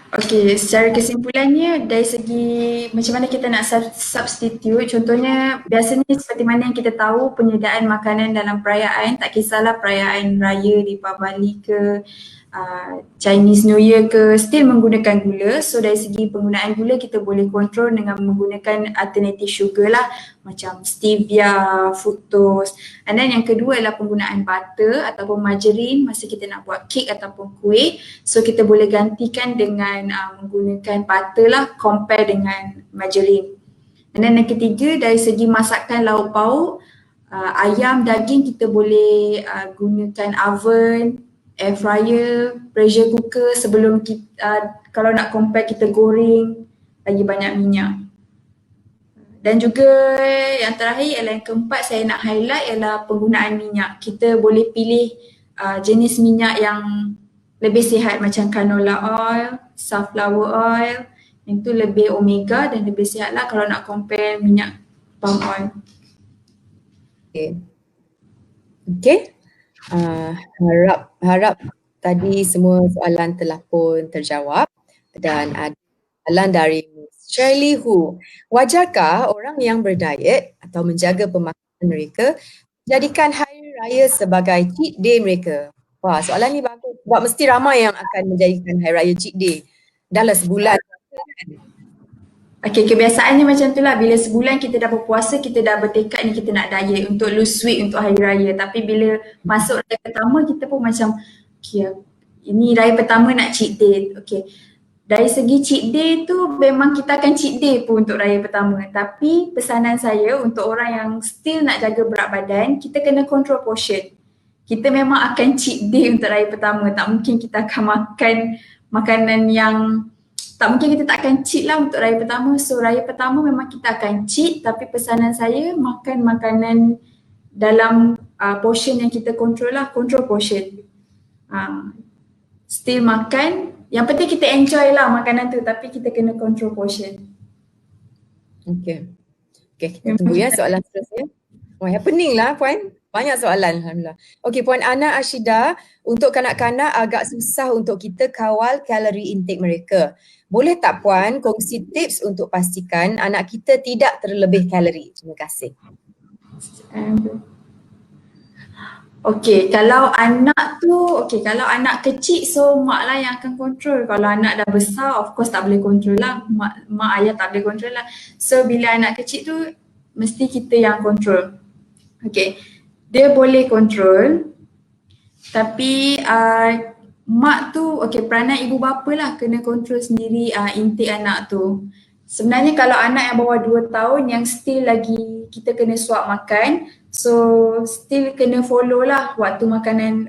Okey, secara kesimpulannya dari segi macam mana kita nak substitute, contohnya biasanya seperti mana yang kita tahu penyediaan makanan dalam perayaan, tak kisahlah perayaan raya di Bali ke Chinese New Year ke, still menggunakan gula. So dari segi penggunaan gula kita boleh kontrol dengan menggunakan alternative sugar lah, macam stevia, fructose. And then yang kedua adalah penggunaan butter ataupun margarine masa kita nak buat kek ataupun kuih. So kita boleh gantikan dengan menggunakan butter lah, compare dengan margarine. And then yang ketiga dari segi masakan lauk pauk, ayam, daging kita boleh gunakan oven, air fryer, pressure cooker sebelum kita, kalau nak compare kita goreng lagi banyak minyak. Dan juga yang terakhir ialah yang keempat saya nak highlight ialah penggunaan minyak. Kita boleh pilih jenis minyak yang lebih sihat macam canola oil, sunflower oil, yang tu lebih omega dan lebih sihat lah kalau nak compare minyak palm oil. Okey. Harap tadi semua soalan telah pun terjawab dan ada soalan dari Shirley Hu. Wajarkah orang yang berdiet atau menjaga pemakanan mereka jadikan hari raya sebagai cheat day mereka? Wah, soalan ni bagus sebab mesti ramai yang akan menjadikan hari raya cheat day. Dah lah sebulan. Okay, kebiasaannya macam tu lah. Bila sebulan kita dah berpuasa, kita dah bertekad ni kita nak diet untuk lose weight untuk hari raya. Tapi bila masuk raya pertama, kita pun macam, okay, ini raya pertama nak cheat day. Okay, dari segi cheat day tu memang kita akan cheat day pun untuk raya pertama. Tapi pesanan saya untuk orang yang still nak jaga berat badan, kita kena control portion. Kita memang akan cheat day untuk raya pertama. Tak mungkin kita akan makan makanan yang tak mungkin kita tak akan cheat lah untuk raya pertama. So raya pertama memang kita akan cheat, tapi pesanan saya makan makanan dalam portion yang kita control lah, control portion. Still makan, yang penting kita enjoy lah makanan tu, tapi kita kena control portion. Okay, kita tunggu ya soalan seterusnya. Wah, happening lah Puan. Banyak soalan, Alhamdulillah. Okey, Puan Ana Ashida, untuk kanak-kanak agak susah untuk kita kawal kalori intake mereka. Boleh tak Puan kongsi tips untuk pastikan anak kita tidak terlebih kalori? Terima kasih. Okey, kalau anak kecil, so mak lah yang akan kontrol. Kalau anak dah besar, of course tak boleh kontrol lah. Mak ayah tak boleh kontrol lah. So bila anak kecil tu, mesti kita yang kontrol. Okey, dia boleh kontrol, tapi mak tu, peranan ibu bapa lah kena kontrol sendiri intake anak tu. Sebenarnya kalau anak yang bawah 2 tahun yang still lagi kita kena suap makan, so still kena follow lah waktu makan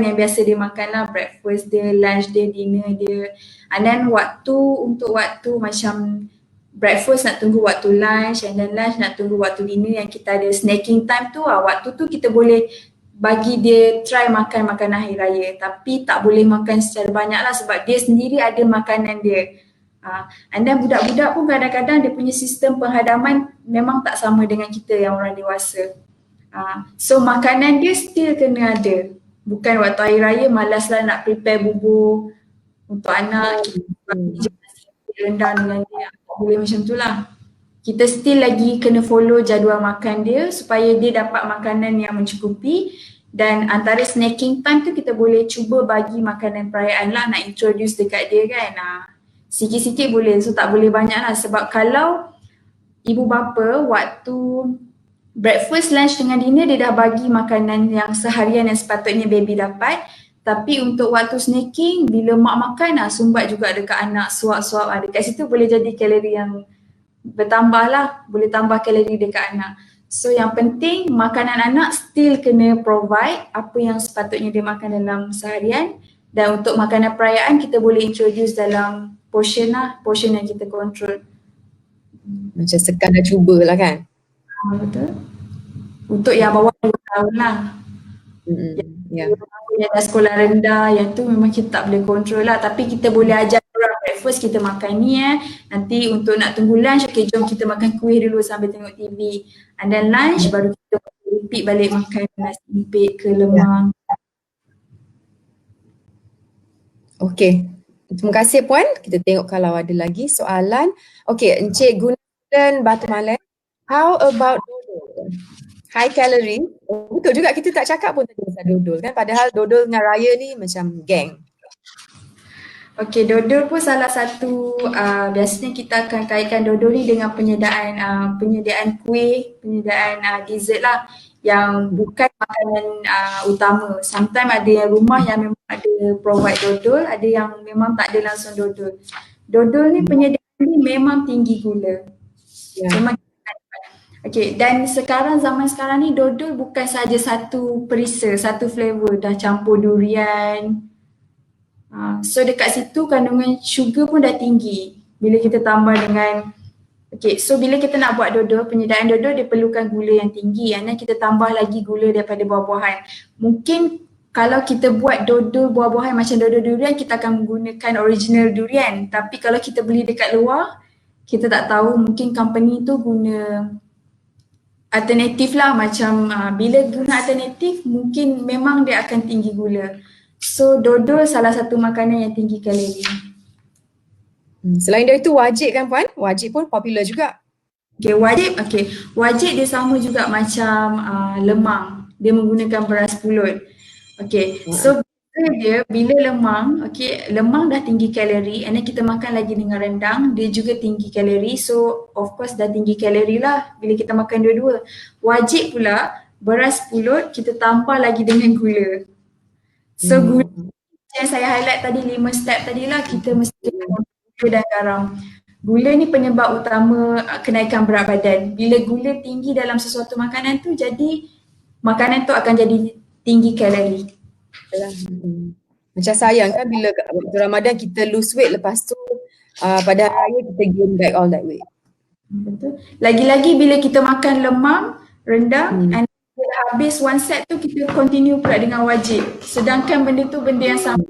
yang biasa dia makan lah, breakfast dia, lunch dia, dinner dia. And then untuk waktu macam breakfast nak tunggu waktu lunch, and then lunch nak tunggu waktu dinner yang kita ada snacking time tu, waktu tu kita boleh bagi dia try makan makanan hari raya, tapi tak boleh makan secara banyak lah sebab dia sendiri ada makanan dia. And then budak-budak pun kadang-kadang dia punya sistem penghadaman memang tak sama dengan kita yang orang dewasa. So makanan dia still kena ada. Bukan waktu hari raya malas lah nak prepare bubur untuk anak, rendang dengan dia, tak boleh macam tu lah. Kita still lagi kena follow jadual makan dia supaya dia dapat makanan yang mencukupi, dan antara snacking time tu kita boleh cuba bagi makanan perayaan lah, nak introduce dekat dia kan. Sikit-sikit boleh, so tak boleh banyak lah sebab kalau ibu bapa waktu breakfast, lunch dengan dinner dia dah bagi makanan yang seharian yang sepatutnya baby dapat, tapi untuk waktu snacking bila mak makan sumbat juga dekat anak, suap-suap dekat situ boleh jadi kalori yang bertambah lah, boleh tambah kalori dekat anak. So yang penting makanan anak still kena provide apa yang sepatutnya dia makan dalam seharian, dan untuk makanan perayaan kita boleh introduce dalam portion lah, portion yang kita control. Macam sekadar cuba lah kan? Betul. Untuk yang bawah 2 tahun lah. Yang dah sekolah rendah, yang tu memang kita tak boleh control lah, tapi kita boleh ajar orang breakfast kita makan ni nanti untuk nak tunggu lunch, jom kita makan kuih dulu sambil tengok TV, and then lunch baru kita repeat balik makan nasi impit ke lemang. Okey, terima kasih Puan. Kita tengok kalau ada lagi soalan. Okey, Encik Gunawan Batu Malai, how about dodol? High calorie. Betul juga, kita tak cakap pun tadi pasal dodol kan, padahal dodol dengan raya ni macam geng. Okey, dodol pun salah satu, biasanya kita akan kaitkan dodol ni dengan penyediaan kuih, penyediaan dessert lah yang bukan makanan utama. Sometimes ada yang rumah yang memang ada provide dodol, ada yang memang tak ada langsung dodol. Dodol ni penyediaan ni memang tinggi gula. Memang. Okey, dan zaman sekarang ni dodol bukan saja satu perisa, satu flavor, dah campur durian. So dekat situ kandungan sugar pun dah tinggi bila kita tambah dengan, so bila kita nak buat dodol, penyediaan dodol dia perlukan gula yang tinggi, dan kita tambah lagi gula daripada buah-buahan. Mungkin kalau kita buat dodol buah-buahan macam dodol durian, kita akan menggunakan original durian, tapi kalau kita beli dekat luar, kita tak tahu, mungkin company tu guna alternatif lah, macam bila guna alternatif mungkin memang dia akan tinggi gula. So dodol salah satu makanan yang tinggi kalori. Selain dari itu wajib kan Puan? Wajib pun popular juga. Wajib dia sama juga macam lemang. Dia menggunakan beras pulut. So bila lemang, lemang dah tinggi kalori, and then kita makan lagi dengan rendang, dia juga tinggi kalori. So of course dah tinggi kalori lah bila kita makan dua-dua. Wajib pula beras pulut kita tambah lagi dengan gula. So gula yang saya highlight tadi 5 step tadi lah, kita mesti gula dan garam. Gula ni penyebab utama kenaikan berat badan. Bila gula tinggi dalam sesuatu makanan tu, jadi makanan tu akan jadi tinggi kalori. Macam sayang kan bila waktu Ramadan kita lose weight, lepas tu pada hari raya kita gain back all that weight. Betul. Lagi-lagi bila kita makan lemang, rendang, and bila habis one set tu kita continue pula dengan wajib. Sedangkan benda tu benda yang sama.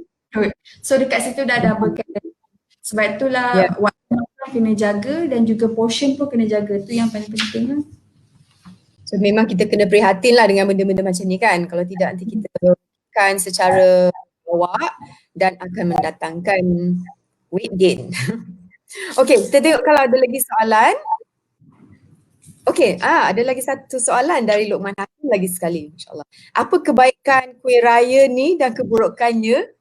So dekat situ dah double kalori. Sebab itulah waktu makan kena jaga dan juga portion pun kena jaga. Tu yang paling penting lah. So memang kita kena prihatin lah dengan benda-benda macam ni kan. Kalau tidak nanti kita makan secara awak dan akan mendatangkan weight gain. Okey, kita tengok kalau ada lagi soalan. Okey, ada lagi satu soalan dari Luqman Hakim lagi sekali, insyaAllah. Apa kebaikan kuih raya ni dan keburukannya?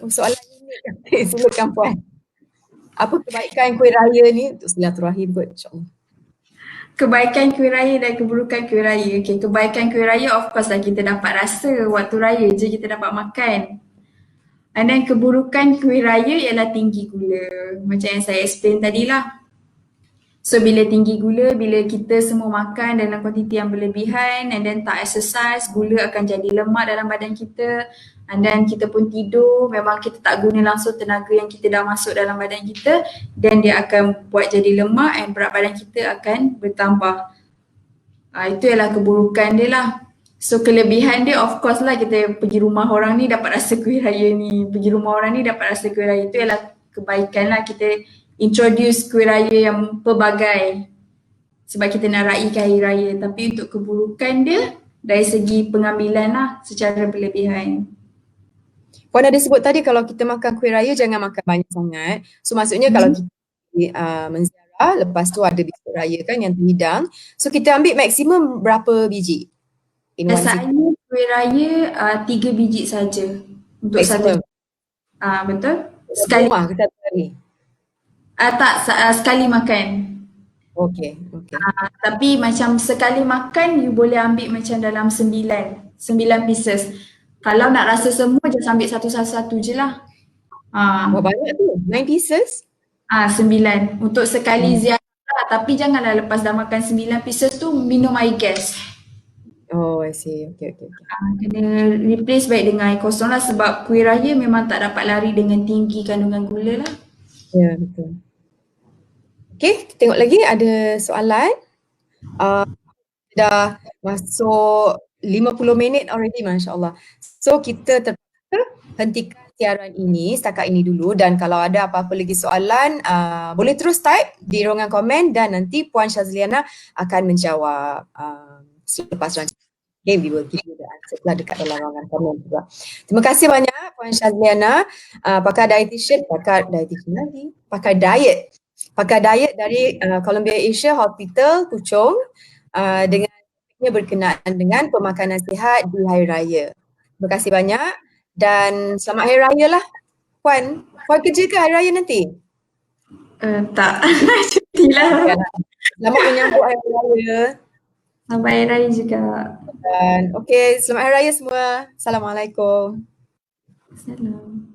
Soalan ini silakan Puan. Apa kebaikan kuih raya ni untuk silaturahim kot, insyaAllah. Kebaikan kuih raya dan keburukan kuih raya. Kebaikan kuih raya of course lah kita dapat rasa waktu raya je kita dapat makan. And then keburukan kuih raya ialah tinggi gula. Macam yang saya explain tadi lah. So bila tinggi gula, bila kita semua makan dalam kuantiti yang berlebihan and then tak exercise, gula akan jadi lemak dalam badan kita. And then kita pun tidur, memang kita tak guna langsung tenaga yang kita dah masuk dalam badan kita, dan dia akan buat jadi lemak and berat badan kita akan bertambah. Itu ialah keburukan dia lah. So kelebihan dia of course lah kita pergi rumah orang ni dapat rasa kuih raya ni, pergi rumah orang ni dapat rasa kuih raya. Itu ialah kebaikan lah, kita introduce kuih raya yang pelbagai sebab kita nak raikan hari raya. Tapi untuk keburukan dia dari segi pengambilan lah secara berlebihan. Puan ada sebut tadi kalau kita makan kuih raya jangan makan banyak sangat. So maksudnya kalau kita menziarah, lepas tu ada biskut raya kan yang terhidang. So kita ambil maksimum berapa biji? Biasanya kuih raya 3 biji saja untuk maximum. Satu. Betul? Sekali. Rumah kita hari. Sekali makan. Okay. Tapi macam sekali makan you boleh ambil macam dalam 9 pieces. Kalau nak rasa semua just ambil satu-satu je lah. Banyak tu, 9 pieces? 9 untuk sekali ziarah, tapi janganlah lepas dah makan 9 pieces tu minum air gas. Oh, I see. Okay. Kena replace baik dengan air kosong lah sebab kuih raya memang tak dapat lari dengan tinggi kandungan gula lah. Ya, betul. Okay, kita tengok lagi ada soalan. Dah masuk 50 minit already, Masya Allah. So kita terpaksa hentikan siaran ini setakat ini dulu, dan kalau ada apa-apa lagi soalan boleh terus type di ruangan komen dan nanti Puan Shazliana akan menjawab selepas rancangan. Okay, we will give you the answer lah dekat dalam ruangan komen juga. Terima kasih banyak Puan Shazliana, pakar diet dari Columbia Asia Hospital Puchong, dengan berkenaan dengan pemakanan sihat di Hari Raya. Terima kasih banyak dan selamat Hari Raya lah Puan. Puan kerja ke Hari Raya nanti? Tak, cutilah. Selamat menyambut Hari Raya. Selamat Hari Raya juga. Dan selamat Hari Raya semua. Assalamualaikum. Salam.